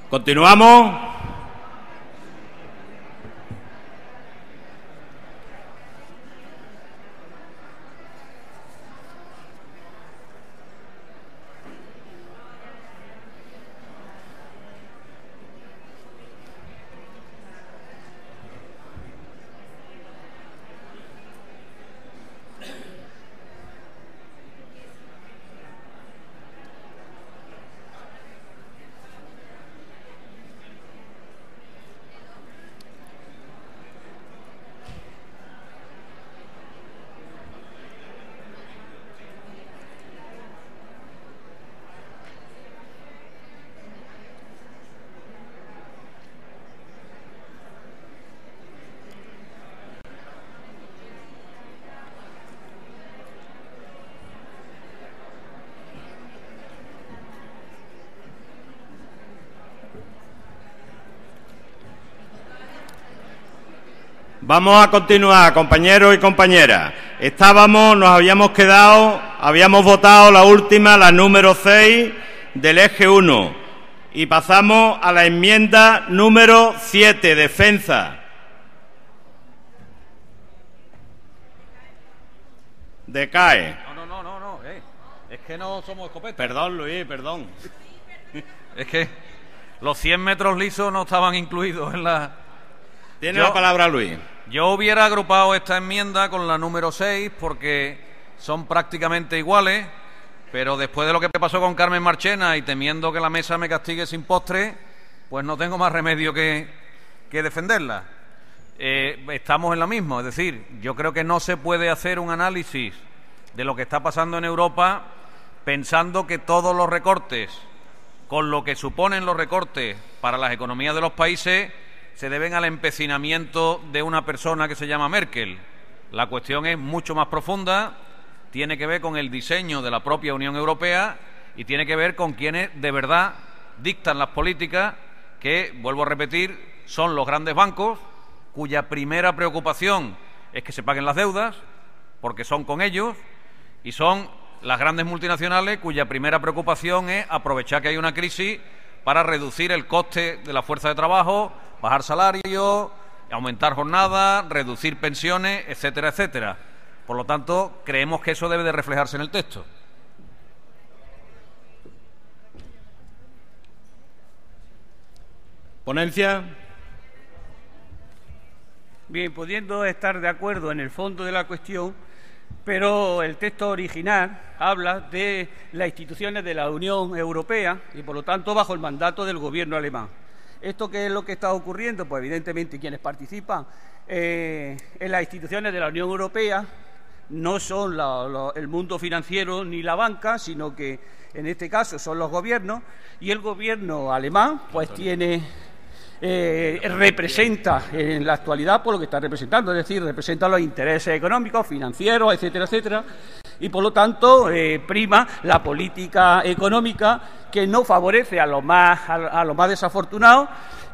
Continuamos. Vamos a continuar, compañeros y compañeras. Nos habíamos quedado, habíamos votado la última, la número 6 del eje 1. Y pasamos a la enmienda número 7, defensa. Decae. No. Es que no somos escopetas. Perdón, Luis, perdón. Es que los 100 metros lisos no estaban incluidos en la... Tiene la palabra Luis. Yo hubiera agrupado esta enmienda con la número 6 porque son prácticamente iguales, pero después de lo que pasó con Carmen Marchena y temiendo que la mesa me castigue sin postre, pues no tengo más remedio que defenderla. Estamos en lo mismo, es decir, yo creo que no se puede hacer un análisis de lo que está pasando en Europa pensando que todos los recortes, con lo que suponen los recortes para las economías de los países, se deben al empecinamiento de una persona que se llama Merkel. La cuestión es mucho más profunda, tiene que ver con el diseño de la propia Unión Europea y tiene que ver con quienes de verdad dictan las políticas que, vuelvo a repetir, son los grandes bancos, cuya primera preocupación es que se paguen las deudas, porque son con ellos, y son las grandes multinacionales cuya primera preocupación es aprovechar que hay una crisis para reducir el coste de la fuerza de trabajo, bajar salarios, aumentar jornadas, reducir pensiones, etcétera, etcétera. Por lo tanto, creemos que eso debe de reflejarse en el texto. Ponencia. Bien, pudiendo estar de acuerdo en el fondo de la cuestión, pero el texto original habla de las instituciones de la Unión Europea y, por lo tanto, bajo el mandato del gobierno alemán. ¿Esto qué es lo que está ocurriendo? Pues, evidentemente, quienes participan en las instituciones de la Unión Europea no son el mundo financiero ni la banca, sino que, en este caso, son los gobiernos, y el gobierno alemán, pues, representa en la actualidad por lo que está representando, es decir, representa los intereses económicos, financieros, etcétera, etcétera, y por lo tanto prima la política económica que no favorece a los más desafortunados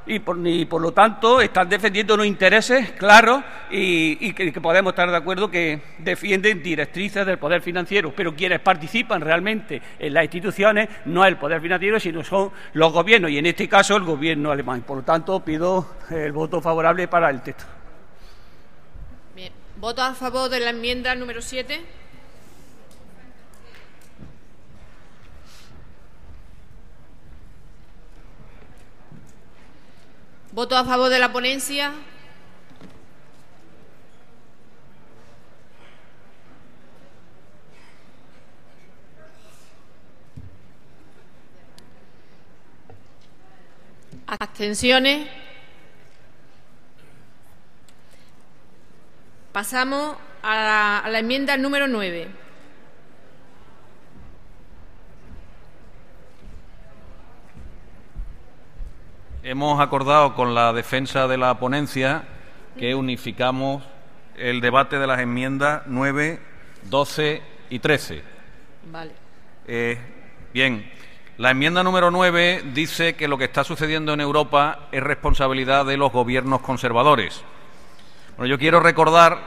y por lo tanto están defendiendo unos intereses claros y que podemos estar de acuerdo que defienden directrices del poder financiero, pero quienes participan realmente en las instituciones no es el poder financiero, sino son los gobiernos, y en este caso el gobierno alemán. Por lo tanto, pido el voto favorable para el texto. Bien. ¿Voto a favor de la enmienda número 7? ¿Voto a favor de la ponencia? ¿Abstenciones? Pasamos a la enmienda número 9. Hemos acordado con la defensa de la ponencia que unificamos el debate de las enmiendas 9, 12 y 13. Vale. Bien, la enmienda número 9 dice que lo que está sucediendo en Europa es responsabilidad de los gobiernos conservadores. Bueno, yo quiero recordar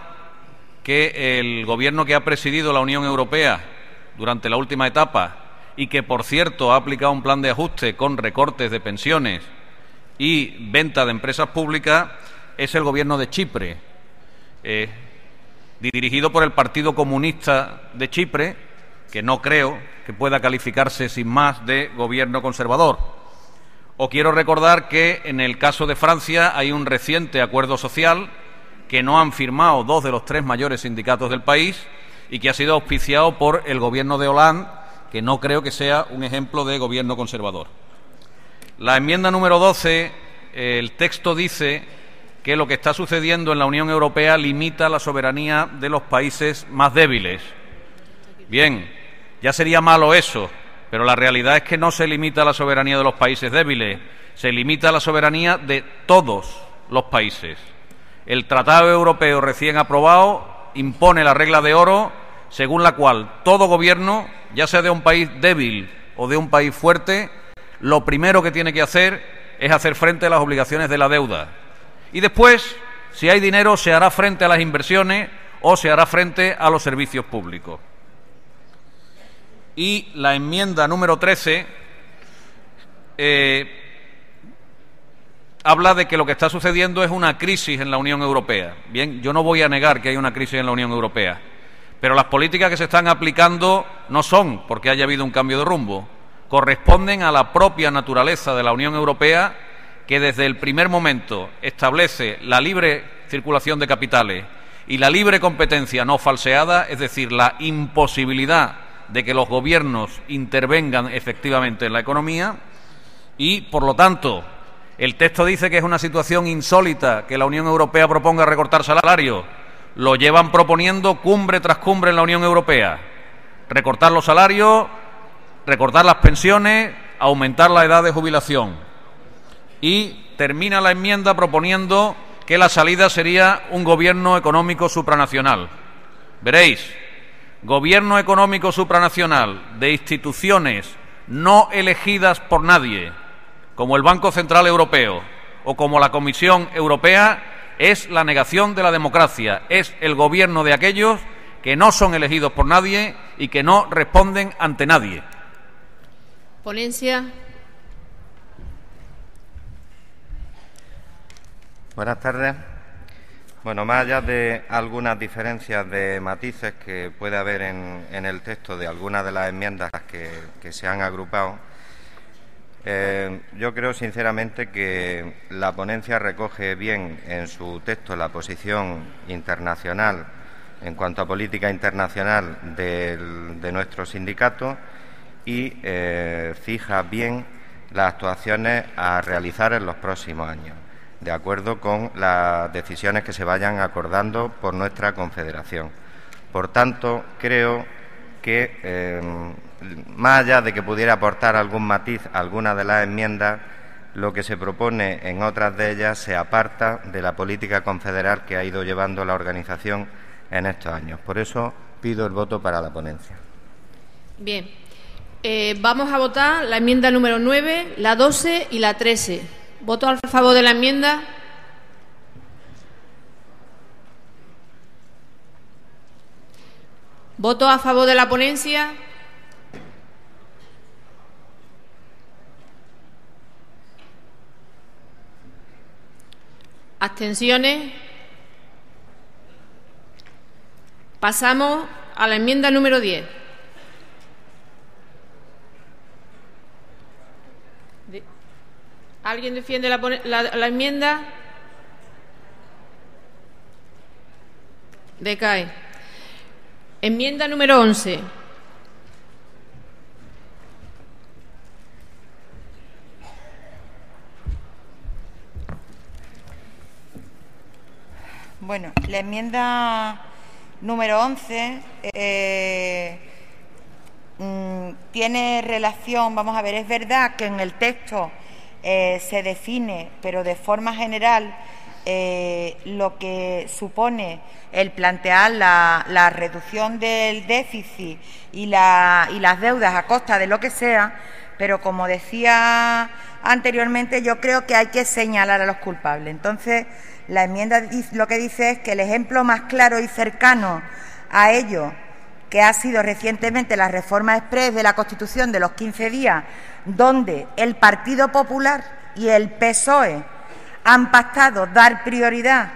que el gobierno que ha presidido la Unión Europea durante la última etapa y que, por cierto, ha aplicado un plan de ajuste con recortes de pensiones y venta de empresas públicas, es el Gobierno de Chipre, dirigido por el Partido Comunista de Chipre, que no creo que pueda calificarse sin más de gobierno conservador. Os quiero recordar que en el caso de Francia hay un reciente acuerdo social que no han firmado 2 de los 3 mayores sindicatos del país y que ha sido auspiciado por el Gobierno de Hollande, que no creo que sea un ejemplo de gobierno conservador. La enmienda número 12, el texto dice que lo que está sucediendo en la Unión Europea limita la soberanía de los países más débiles. Bien, ya sería malo eso, pero la realidad es que no se limita la soberanía de los países débiles, se limita la soberanía de todos los países. El Tratado Europeo recién aprobado impone la regla de oro según la cual todo gobierno, ya sea de un país débil o de un país fuerte, lo primero que tiene que hacer es hacer frente a las obligaciones de la deuda. Y después, si hay dinero, se hará frente a las inversiones o se hará frente a los servicios públicos. Y la enmienda número 13 habla de que lo que está sucediendo es una crisis en la Unión Europea. Bien, yo no voy a negar que hay una crisis en la Unión Europea, pero las políticas que se están aplicando no son porque haya habido un cambio de rumbo, corresponden a la propia naturaleza de la Unión Europea, que desde el primer momento establece la libre circulación de capitales y la libre competencia no falseada, es decir, la imposibilidad de que los gobiernos intervengan efectivamente en la economía, y, por lo tanto, el texto dice que es una situación insólita que la Unión Europea proponga recortar salarios. Lo llevan proponiendo cumbre tras cumbre en la Unión Europea. Recortar los salarios, recortar las pensiones, aumentar la edad de jubilación. Y termina la enmienda proponiendo que la salida sería un gobierno económico supranacional. Veréis, gobierno económico supranacional de instituciones no elegidas por nadie, como el Banco Central Europeo o como la Comisión Europea, es la negación de la democracia, es el gobierno de aquellos que no son elegidos por nadie y que no responden ante nadie. Ponencia. Buenas tardes. Bueno, más allá de algunas diferencias de matices que puede haber en el texto de algunas de las enmiendas que se han agrupado, yo creo sinceramente que la ponencia recoge bien en su texto la posición internacional en cuanto a política internacional de nuestro sindicato y fija bien las actuaciones a realizar en los próximos años, de acuerdo con las decisiones que se vayan acordando por nuestra confederación. Por tanto, creo que más allá de que pudiera aportar algún matiz a alguna de las enmiendas, lo que se propone en otras de ellas se aparta de la política confederal que ha ido llevando la organización en estos años. Por eso pido el voto para la ponencia. Bien. Vamos a votar la enmienda número 9, la 12 y la 13. ¿Voto a favor de la enmienda? ¿Voto a favor de la ponencia? ¿Abstenciones? Pasamos a la enmienda número 10. ¿Alguien defiende la enmienda? Decae. Enmienda número 11. Bueno, la enmienda número 11 tiene relación, vamos a ver, es verdad que en el texto se define, pero de forma general, lo que supone el plantear la reducción del déficit y las deudas a costa de lo que sea, pero como decía anteriormente, yo creo que hay que señalar a los culpables. Entonces, la enmienda lo que dice es que el ejemplo más claro y cercano a ello que ha sido recientemente la reforma exprés de la Constitución de los 15 días, donde el Partido Popular y el PSOE han pactado dar prioridad,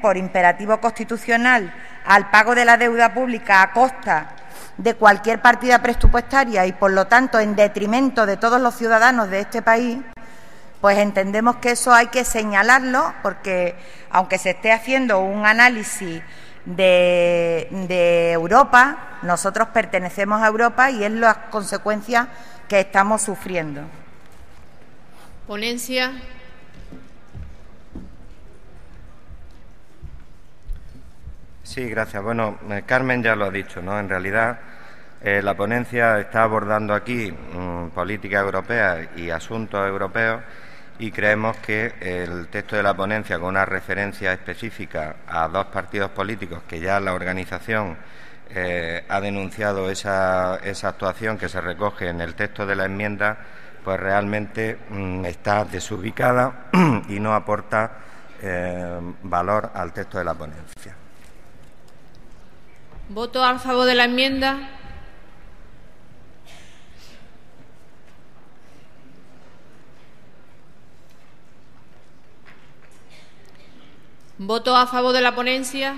por imperativo constitucional, al pago de la deuda pública a costa de cualquier partida presupuestaria y, por lo tanto, en detrimento de todos los ciudadanos de este país, pues entendemos que eso hay que señalarlo, porque aunque se esté haciendo un análisis de Europa, nosotros pertenecemos a Europa y es las consecuencias que estamos sufriendo. Ponencia. Sí, gracias. Bueno, Carmen ya lo ha dicho, ¿no? En realidad, la ponencia está abordando aquí política europea y asuntos europeos, y creemos que el texto de la ponencia, con una referencia específica a dos partidos políticos que ya la organización ha denunciado esa actuación que se recoge en el texto de la enmienda, pues realmente está desubicada y no aporta valor al texto de la ponencia. ¿Voto a favor de la enmienda? ¿Voto a favor de la ponencia?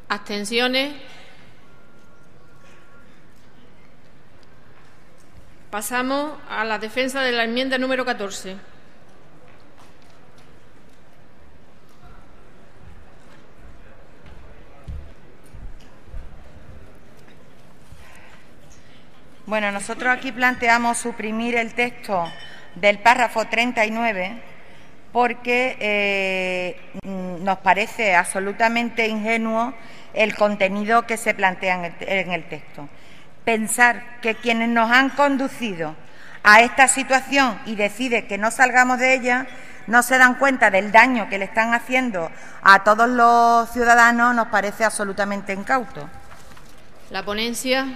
¿Abstenciones? Pasamos a la defensa de la enmienda número 14. Bueno, nosotros aquí planteamos suprimir el texto del párrafo 39 porque nos parece absolutamente ingenuo el contenido que se plantea en el texto. Pensar que quienes nos han conducido a esta situación y deciden que no salgamos de ella no se dan cuenta del daño que le están haciendo a todos los ciudadanos nos parece absolutamente incauto. La ponencia.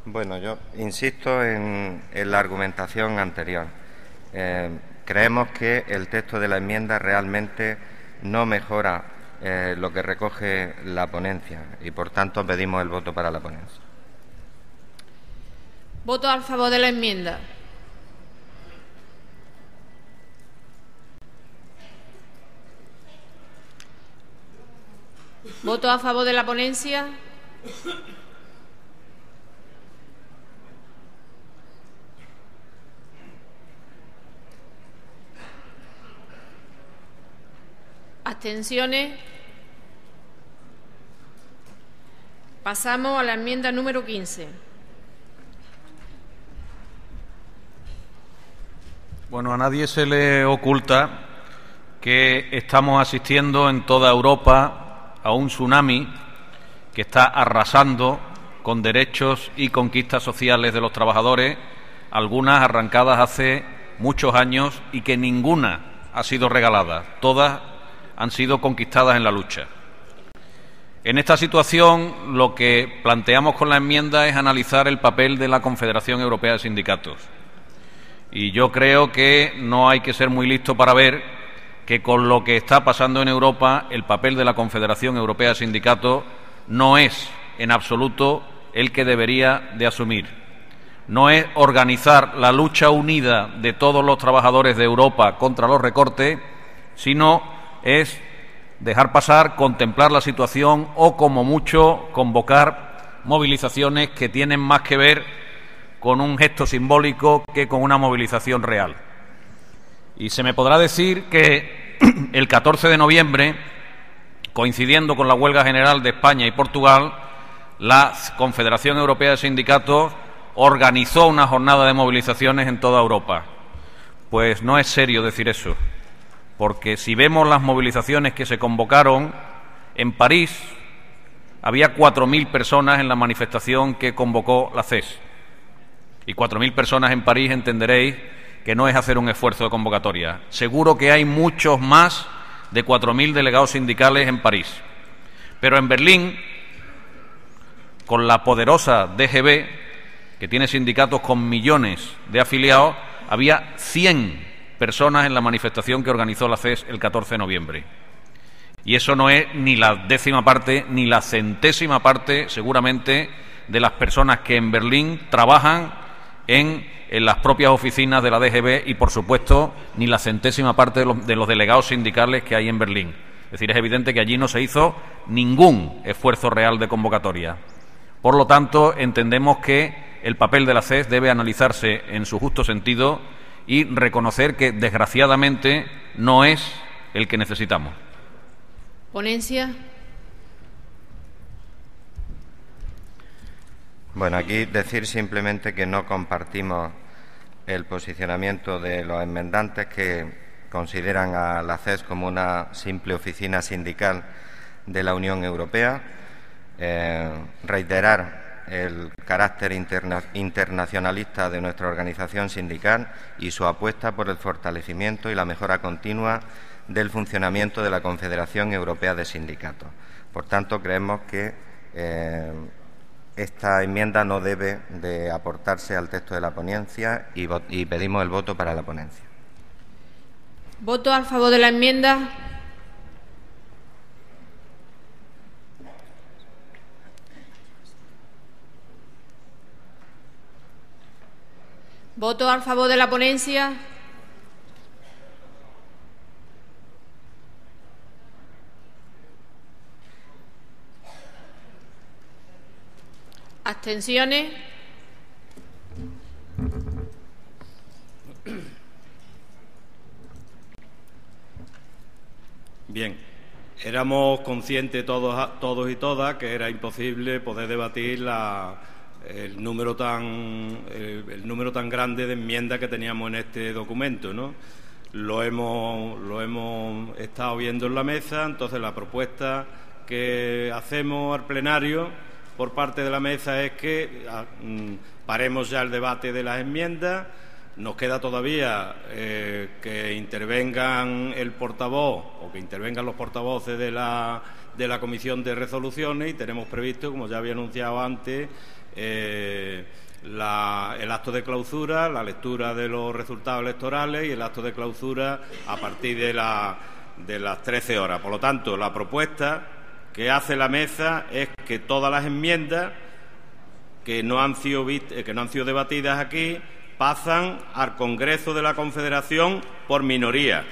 Bueno, yo insisto en la argumentación anterior. Creemos que el texto de la enmienda realmente no mejora lo que recoge la ponencia y, por tanto, pedimos el voto para la ponencia. ¿Voto a favor de la enmienda? ¿Voto a favor de la ponencia? ¿Abstenciones? Pasamos a la enmienda número 15. Bueno, a nadie se le oculta que estamos asistiendo en toda Europa a un tsunami que está arrasando con derechos y conquistas sociales de los trabajadores, algunas arrancadas hace muchos años y que ninguna ha sido regalada, todas han sido conquistadas en la lucha. En esta situación, lo que planteamos con la enmienda es analizar el papel de la Confederación Europea de Sindicatos. Y yo creo que no hay que ser muy listo para ver que con lo que está pasando en Europa, el papel de la Confederación Europea de Sindicatos no es en absoluto el que debería de asumir. No es organizar la lucha unida de todos los trabajadores de Europa contra los recortes, sino es dejar pasar, contemplar la situación o, como mucho, convocar movilizaciones que tienen más que ver con un gesto simbólico que con una movilización real. Y se me podrá decir que el 14 de noviembre, coincidiendo con la huelga general de España y Portugal, la Confederación Europea de Sindicatos organizó una jornada de movilizaciones en toda Europa. Pues no es serio decir eso, porque si vemos las movilizaciones que se convocaron, en París había 4.000 personas en la manifestación que convocó la CES. Y 4.000 personas en París entenderéis que no es hacer un esfuerzo de convocatoria. Seguro que hay muchos más de 4.000 delegados sindicales en París. Pero en Berlín con la poderosa DGB, que tiene sindicatos con millones de afiliados, había 100 personas en la manifestación que organizó la CES el 14 de noviembre. Y eso no es ni la 10ª parte ni la 100ª parte, seguramente, de las personas que en Berlín trabajan en las propias oficinas de la DGB y, por supuesto, ni la 100ª parte de los delegados sindicales que hay en Berlín. Es decir, es evidente que allí no se hizo ningún esfuerzo real de convocatoria. Por lo tanto, entendemos que el papel de la CES debe analizarse en su justo sentido y reconocer que, desgraciadamente, no es el que necesitamos. Ponencia. Bueno, aquí decir simplemente que no compartimos el posicionamiento de los enmendantes que consideran a la CES como una simple oficina sindical de la Unión Europea. Reiterar el carácter internacionalista de nuestra organización sindical y su apuesta por el fortalecimiento y la mejora continua del funcionamiento de la Confederación Europea de Sindicatos. Por tanto, creemos que esta enmienda no debe de aportarse al texto de la ponencia y pedimos el voto para la ponencia. ¿Voto a favor de la enmienda? ¿Voto a favor de la ponencia? ¿Abstenciones? Bien, éramos conscientes todos y todas que era imposible poder debatir el número tan grande de enmiendas que teníamos en este documento, ¿no? Lo hemos estado viendo en la mesa. Entonces, la propuesta que hacemos al plenario por parte de la mesa es que paremos ya el debate de las enmiendas. Nos queda todavía que intervengan el portavoz o que intervengan los portavoces de la Comisión de Resoluciones, y tenemos previsto, como ya había anunciado antes, el acto de clausura, la lectura de los resultados electorales y el acto de clausura a partir de las 13 horas. Por lo tanto, la propuesta que hace la mesa es que todas las enmiendas que no han sido debatidas aquí pasan al Congreso de la Confederación por minoría.